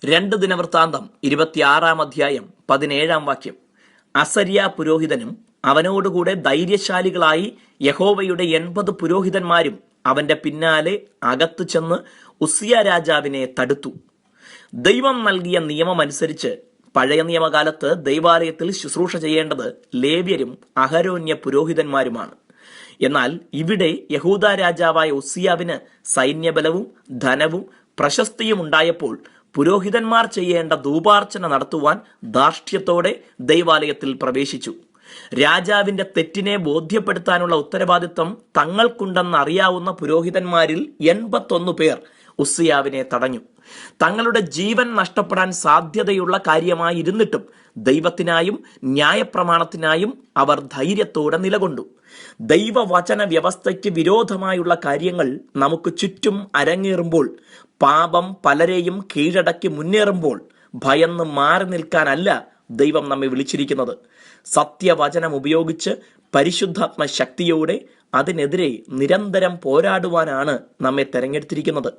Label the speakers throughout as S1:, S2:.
S1: 2 ദിനവൃത്താന്തം 26-17 അസര്യ പുരോഹിതനും അവനോടുകൂടെ ധൈര്യശാലികളായി യഹോവയുടെ 80 പുരോഹിതന്മാരും അവന്റെ പിന്നാലെ അകത്തു ചെന്ന് ഉസ്സിയ രാജാവിനെ തടുത്തു. ദൈവം നൽകിയ നിയമമനുസരിച്ച് പഴയ നിയമകാലത്ത് ദൈവാലയത്തിൽ ശുശ്രൂഷ ചെയ്യേണ്ടത് ലേവ്യരും അഹരോന്യ പുരോഹിതന്മാരുമാണ്. എന്നാൽ ഇവിടെ യഹൂദ രാജാവായ ഉസ്സിയാവിന് സൈന്യബലവും ധനവും പ്രശസ്തിയും ഉണ്ടായപ്പോൾ പുരോഹിതന്മാർ ചെയ്യേണ്ട ധൂപാർച്ചന നടത്തുവാൻ ധാർഷ്ട്യത്തോടെ ദൈവാലയത്തിൽ പ്രവേശിച്ചു. രാജാവിന്റെ തെറ്റിനെ ബോധ്യപ്പെടുത്താനുള്ള ഉത്തരവാദിത്വം തങ്ങൾക്കുണ്ടെന്ന് അറിയാവുന്ന പുരോഹിതന്മാരിൽ 81 പേർ ഉസ്സിയാവിനെ തടഞ്ഞു. തങ്ങളുടെ ജീവൻ നഷ്ടപ്പെടാൻ സാധ്യതയുള്ള കാര്യമായിരുന്നിട്ടും ദൈവത്തിനായും ന്യായപ്രമാണത്തിനായും അവർ ധൈര്യത്തോടെ നിലകൊണ്ടു. ദൈവവചന വ്യവസ്ഥയ്ക്ക് വിരോധമായുള്ള കാര്യങ്ങൾ നമുക്ക് ചുറ്റും അരങ്ങേറുമ്പോൾ, പാപം പലരെയും കീഴടക്കി മുന്നേറുമ്പോൾ ഭയന്ന് മാറി നിൽക്കാനല്ല ദൈവം നമ്മെ വിളിച്ചിരിക്കുന്നത്. സത്യവചനം ഉപയോഗിച്ച് പരിശുദ്ധാത്മ ശക്തിയോടെ അതിനെതിരെ നിരന്തരം പോരാടുവാനാണ് നമ്മെ തെരഞ്ഞെടുത്തിരിക്കുന്നത്.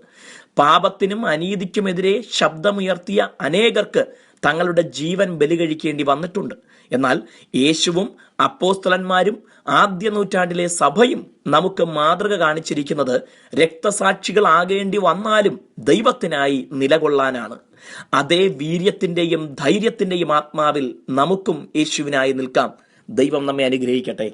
S1: പാപത്തിനും അനീതിക്കുമെതിരെ ശബ്ദമുയർത്തിയ അനേകർക്ക് തങ്ങളുടെ ജീവൻ ബലി കഴിക്കേണ്ടി വന്നിട്ടുണ്ട്. എന്നാൽ യേശുവും അപ്പോസ്തലന്മാരും ആദ്യ നൂറ്റാണ്ടിലെ സഭയും നമുക്ക് മാതൃക കാണിച്ചിരിക്കുന്നത് രക്തസാക്ഷികളാകേണ്ടി വന്നാലും ദൈവത്തിനായി നിലകൊള്ളാനാണ്. അതേ വീര്യത്തിന്റെയും ധൈര്യത്തിന്റെയും ആത്മാവിൽ നമുക്കും യേശുവിനായി നിൽക്കാം. ദൈവം നമ്മെ അനുഗ്രഹിക്കട്ടെ.